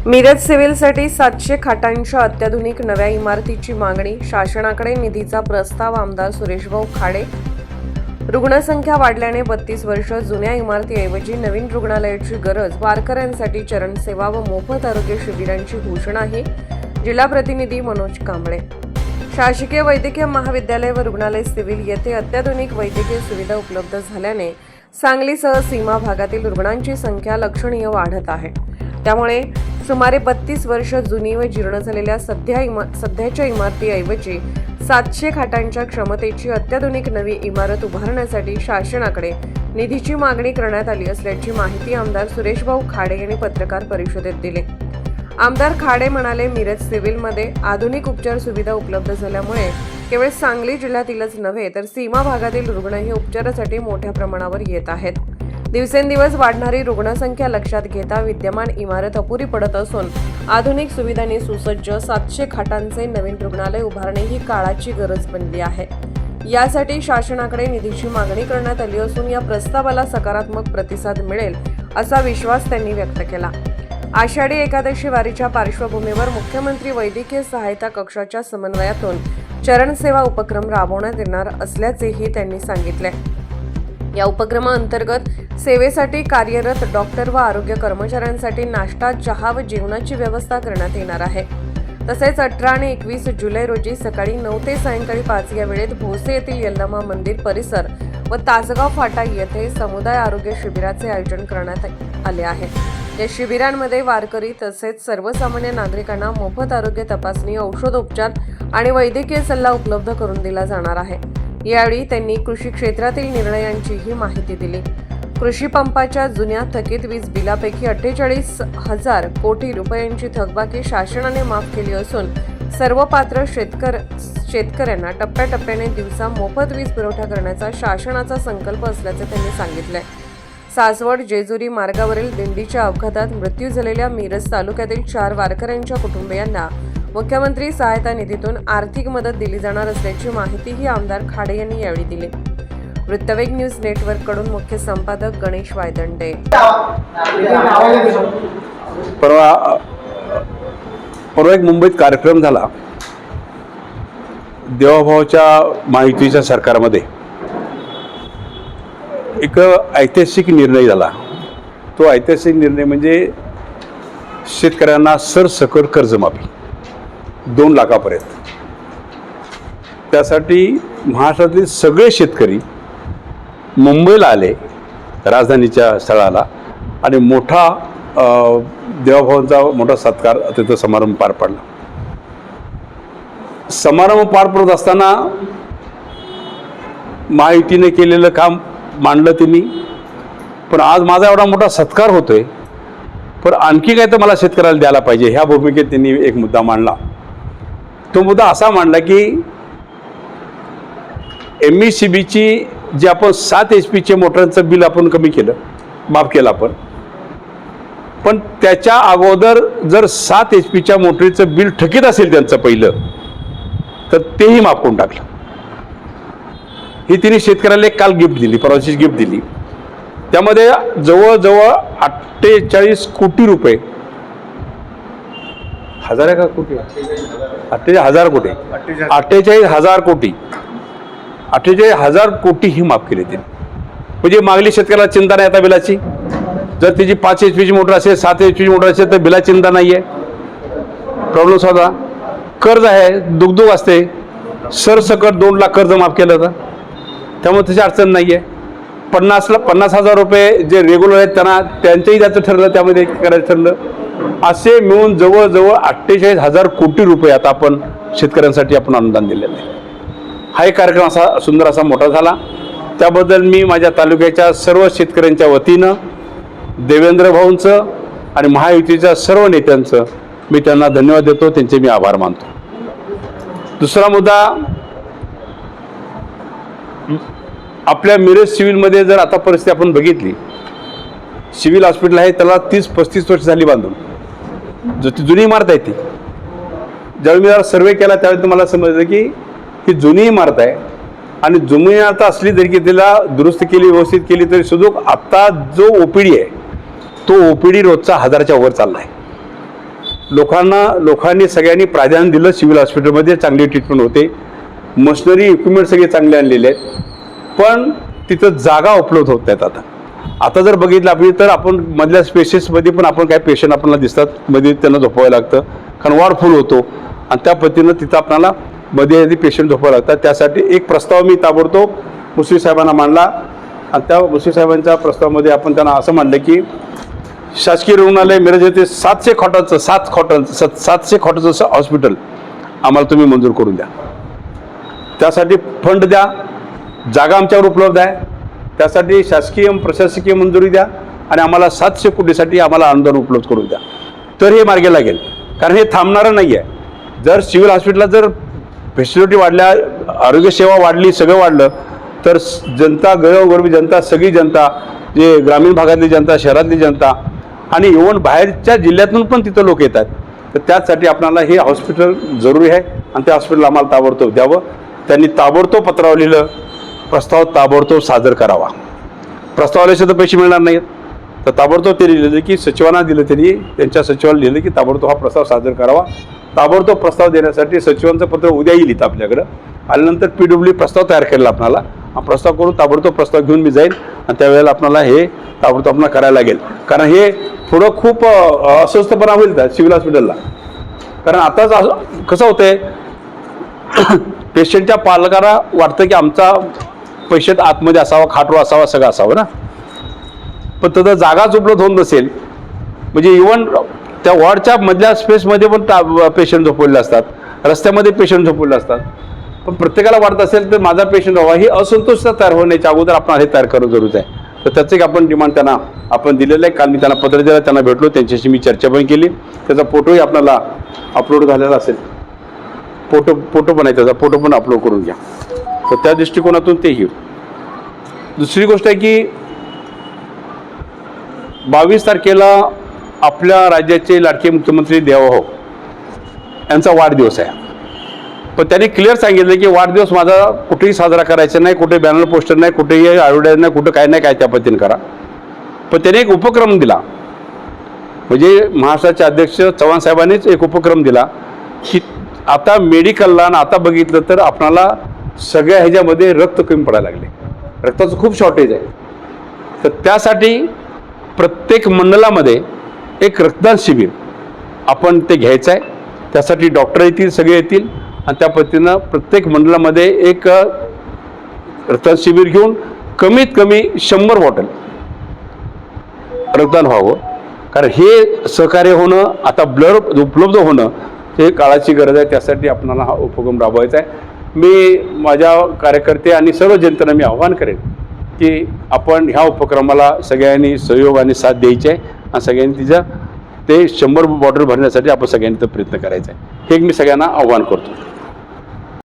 मिरज सिव्हिलसाठी 700 खाटांच्या अत्याधुनिक नव्या इमारतीची मागणी, शासनाकडे निधीचा प्रस्ताव. आमदार सुरेशभाऊ खाडे. रुग्णसंख्या वाढल्याने 32 वर्ष जुन्या इमारतीऐवजी नवीन रुग्णालयाची गरज, वारकऱ्यांसाठी चरणसेवा व मोफत आरोग्य शिबिरांची घोषणाही. जिल्हा प्रतिनिधी मनोज कांबळे. शासकीय वैद्यकीय महाविद्यालय व रुग्णालय सिव्हिल येथे अत्याधुनिक वैद्यकीय सुविधा उपलब्ध झाल्याने सांगलीसह सीमा भागातील रुग्णांची संख्या लक्षणीय वाढत आहे. त्यामुळे सुमारे 32 वर्ष जुनी व जीर्ण झालेल्या सध्याच्या इमारतीऐवजी 700 खाटांच्या क्षमतेची अत्याधुनिक नवी इमारत उभारण्यासाठी शासनाकडे निधीची मागणी करण्यात आली असल्याची माहिती आमदार सुरेशभाऊ खाडे यांनी पत्रकार परिषदेत दिली. आमदार खाडे म्हणाले, मिरज सिव्हिलमध्ये आधुनिक उपचार सुविधा उपलब्ध झाल्यामुळे केवळ सांगली जिल्ह्यातीलच नव्हे तर सीमा भागातील रुग्णही उपचारासाठी मोठ्या प्रमाणावर येत आहेत. दिवसेंदिवस वाढणारी रुग्णसंख्या लक्षात घेता विद्यमान इमारत अपुरी पडत असून आधुनिक सुविधांनी सुसज्ज 700 खाटांचे नवीन रुग्णालय उभारणे ही काळाची गरज बनली आहे. यासाठी शासनाकडे निधीची मागणी करण्यात आली असून या प्रस्तावाला सकारात्मक प्रतिसाद मिळेल असा विश्वास त्यांनी व्यक्त केला. आषाढी एकादशी वारीच्या पार्श्वभूमीवर मुख्यमंत्री वैद्यकीय सहायता कक्षाच्या समन्वयातून चरणसेवा उपक्रम राबवण्यात येणार असल्याचेही त्यांनी सांगितले. या उपक्रमाअंतर्गत सेवेसाठी कार्यरत डॉक्टर व आरोग्य कर्मचाऱ्यांसाठी नाश्ता, चहा व जेवणाची व्यवस्था करण्यात येणार आहे. तसेच 18 आणि 21 जुलै रोजी सकाळी 9 ते सायंकाळी 5 या वेळेत भोसे येथील यल्लमा मंदिर परिसर व तासगाव फाटा येथे समुदाय आरोग्य शिबिराचे आयोजन करण्यात आले आहे. या शिबिरांमध्ये वारकरी तसेच सर्वसामान्य नागरिकांना मोफत आरोग्य तपासणी, औषधोपचार आणि वैद्यकीय सल्ला उपलब्ध करून दिला जाणार आहे. यावेळी त्यांनी कृषी क्षेत्रातील निर्णयांचीही माहिती दिली. कृषी पंपाच्या जुन्या थकीत वीज बिलापैकी 48,000 कोटी रुपयांची थकबाकी शासनाने माफ केली असून सर्व पात्र शेतकऱ्यांना टप्प्याटप्प्याने दिवसा मोफत वीज पुरवठा करण्याचा शासनाचा संकल्प असल्याचे त्यांनी सांगितले. सासवड जेजुरी मार्गावरील दिंडीच्या अपघातात मृत्यू झालेल्या मिरज तालुक्यातील 4 वारकऱ्यांच्या कुटुंबियांना मुख्यमंत्री सहायता निधीतून आर्थिक मदत दिली जाणार असल्याची माहितीही आमदार खाडे यांनी यावेळी दिली. वृत्तवेग न्यूज नेटवर्क कडून मुख्य संपादक गणेश वायदंडे. परवा एक मुंबईत कार्यक्रम झाला. देवाभावाच्या महायुतीच्या सरकारमध्ये एक ऐतिहासिक निर्णय झाला. तो ऐतिहासिक निर्णय म्हणजे शेतकऱ्यांना सरसकट कर्जमाफी 2 लाखापर्यंत. त्यासाठी महाराष्ट्रातील सगळे शेतकरी मुंबईला आले, राजधानीच्या स्थळाला, आणि मोठा देवाभावांचा मोठा सत्कार तिथं समारंभ पार पडला. समारंभ पार पडत असताना महायुतीने केलेलं काम मांडलं त्यांनी. पण आज माझा एवढा मोठा सत्कार होतोय, पण आणखी काय तर मला शेतकऱ्याला द्यायला पाहिजे, ह्या भूमिकेत त्यांनी एक मुद्दा मांडला. तो मुद्दा असा मांडला की MECBची जे आपण 7 HP मोटरांचं बिल आपण कमी केलं, माफ केलं आपण, पण त्याच्या अगोदर जर 7 HP मोटरीचं बिल थकीत असेल त्यांचं पहिलं, तर तेही माफ करून टाकलं. ही तिने शेतकऱ्याला एक काल गिफ्ट दिली, परवाची गिफ्ट दिली. त्यामध्ये जवळजवळ 48 कोटी रुपये, हजार आहे का कोटी, 48,000 कोटी, 48,000 कोटी, 48,000 कोटी ही माफ केली तिने. म्हणजे मागली शेतकऱ्याला चिंता नाही आता बिलाची. जर तिची 5 HP मोटर असेल, 7 HP मोटर असेल तर बिलाची चिंता नाही आहे. प्रॉब्लेम साधा. कर्ज आहे, दुगदुग असते, सरसकट 2 लाख कर्ज माफ केलं होतं, त्यामुळे त्याची अडचण नाही आहे. 50,000 रुपये जे रेग्युलर आहेत त्यांचंही त्याचं ठरलं, त्यामध्ये करायचं ठरलं. असे मिळून जवळजवळ 48,000 कोटी रुपये आता आपण शेतकऱ्यांसाठी आपण अनुदान दिलेलं आहे. हा एक कार्यक्रम असा सुंदर असा मोठा झाला. त्याबद्दल मी माझ्या तालुक्याच्या सर्व शेतकऱ्यांच्या वतीनं देवेंद्र भाऊंचं आणि महायुतीच्या सर्व नेत्यांचं मी त्यांना धन्यवाद देतो, त्यांचे मी आभार मानतो. दुसरा मुद्दा, आपल्या मिरज सिव्हिलमध्ये जर आता परिस्थिती आपण बघितली, सिव्हिल हॉस्पिटल आहे त्याला 30-35 वर्ष झाली बांधून. ती जुनी इमारत आहे. ती ज्यावेळी मी जरा सर्वे केला त्यावेळी तुम्हाला समजलं की ही जुनी इमारत आहे, आणि जुनी आता असली तरी की त्याला दुरुस्त केली व्यवस्थित केली तरी सुद्धा आता जो OPD आहे तो OPD रोजचा 1000च्या वर चालला आहे. लोकांनी सगळ्यांनी प्राधान्य दिलं. सिव्हिल हॉस्पिटलमध्ये चांगली ट्रीटमेंट होते, मशिनरी इक्विपमेंट सगळे चांगले आणलेले आहेत, पण तिथं जागा उपलब्ध होत नाहीत. आता जर बघितलं आपण तर आपण मधल्या स्पेसेसमध्ये पण आपण काही पेशंट आपल्याला दिसतात, मध्ये त्यांना झोपावं लागतं कारण वॉर्ड फुल होतो आणि त्या पद्धतीनं तिथं आपल्याला मध्ये पेशंट झोपावं लागतात. त्यासाठी एक प्रस्ताव मी ताबडतोब मुश्रीफ साहेबांना मांडला आणि त्या मुश्रीफ साहेबांच्या प्रस्तावामध्ये आपण त्यांना असं मांडलं की शासकीय रुग्णालय मिरज येथे 700 खोटाचं हॉस्पिटल आम्हाला तुम्ही मंजूर करून द्या. त्यासाठी फंड द्या, जागा आमच्यावर उपलब्ध आहे, त्यासाठी शासकीय प्रशासकीय मंजुरी द्या आणि आम्हाला 700 कोटीसाठी आम्हाला अनुदान उपलब्ध करून द्या. तर हे मार्गी लागेल, कारण हे थांबणारं नाही आहे. जर सिव्हिल हॉस्पिटलला जर फॅसिलिटी वाढल्या, आरोग्यसेवा वाढली, सगळं वाढलं तर जनता, गरीब जनता, सगळी जनता, जे ग्रामीण भागातली जनता, शहरातली जनता आणि इव्हन बाहेरच्या जिल्ह्यातून पण तिथं लोक येतात. तर त्यासाठी आपल्याला हे हॉस्पिटल जरुरी आहे आणि त्या हॉस्पिटल आम्हाला ताबडतोब द्यावं. त्यांनी ताबडतोब पत्रावर लिहिलं, प्रस्ताव ताबडतोब सादर करावा. प्रस्ताव आल्याशिवाय तर पैसे मिळणार नाहीत. तर ताबडतोब ते लिहिलं की सचिवांना दिलं, त्यांनी त्यांच्या सचिवाला लिहिलं की ताबडतोब हा प्रस्ताव सादर करावा. ताबडतोब प्रस्ताव देण्यासाठी सचिवांचं पत्र उद्या येईल इथं आपल्याकडं. आल्यानंतर PWD प्रस्ताव तयार केला आपल्याला. हा प्रस्ताव करून ताबडतोब प्रस्ताव घेऊन मी जाईल आणि त्यावेळेला आपल्याला हे ताबडतोब आपल्याला करायला लागेल. कारण हे थोडं खूप अस्वस्थपणा होईल त्या सिव्हिल हॉस्पिटलला. कारण आताच कसं होतंय, पेशंटच्या पालकांना वाटतं की आमचा पेशंट आतमध्ये असावा, खाटवर असावा, सगळं असावं ना, पण तिथं जागाच उपलब्ध होत नसेल. म्हणजे इव्हन त्या वॉर्डच्या मधल्या स्पेसमध्ये पण पेशंट झोपवलेले असतात, रस्त्यामध्ये पेशंट झोपवलेले असतात. पण प्रत्येकाला वाटत असेल तर माझा पेशंट व्हावा, ही असंतोषता तयार होण्याच्या अगोदर आपण हे तयार करणं जरूर आहे. तर त्याचं एक आपण डिमांड त्यांना आपण दिलेलं आहे. काल मी त्यांना पत्र दिलं, त्यांना भेटलो, त्यांच्याशी मी चर्चा पण केली. त्याचा फोटोही आपल्याला अपलोड झालेला असेल, फोटो पण आहे, त्याचा फोटो पण अपलोड करून घ्या. तर त्या दृष्टिकोनातून ते येईल. दुसरी गोष्ट आहे की 22 तारखेला आपल्या राज्याचे लाडके मुख्यमंत्री देवाभाऊ यांचा वाढदिवस आहे. पण त्यांनी क्लिअर सांगितलं की वाढदिवस माझा कुठेही साजरा करायचा नाही, कुठे बॅनर पोस्टर नाही, कुठेही ॲडव्हर्टाईज नाही, कुठं काय नाही, काय त्या पद्धतीने करा. पण त्याने एक उपक्रम दिला, म्हणजे महाराष्ट्राचे अध्यक्ष चव्हाण साहेबांनीच एक उपक्रम दिला की आता मेडिकलला आता बघितलं तर आपणाला सगळ्या ह्याच्यामध्ये रक्त कमी पडायला लागले, रक्ताचं खूप शॉर्टेज आहे. तर त्यासाठी प्रत्येक मंडलामध्ये एक रक्तदान शिबिर आपण ते घ्यायचं आहे. त्यासाठी डॉक्टर येतील, सगळे येतील आणि त्या पद्धतीनं प्रत्येक मंडळामध्ये एक रक्तदान शिबिर घेऊन कमीत कमी 100 बॉटल रक्तदान व्हावं. कारण हे सहकार्य होणं, आता ब्लड उपलब्ध होणं हे काळाची गरज आहे. त्यासाठी आपल्याला हा उपक्रम राबवायचा आहे. मी माझ्या कार्यकर्ते आणि सर्व जनतेला मी आव्हान करेन की आपण ह्या उपक्रमाला सगळ्यांनी सहयोग आणि साथ द्यायची आहे आणि सगळ्यांनी ते 100 बॉटल भरण्यासाठी आपण सगळ्यांनी प्रयत्न करायचा आहे. हे मी सगळ्यांना आव्हान करतो.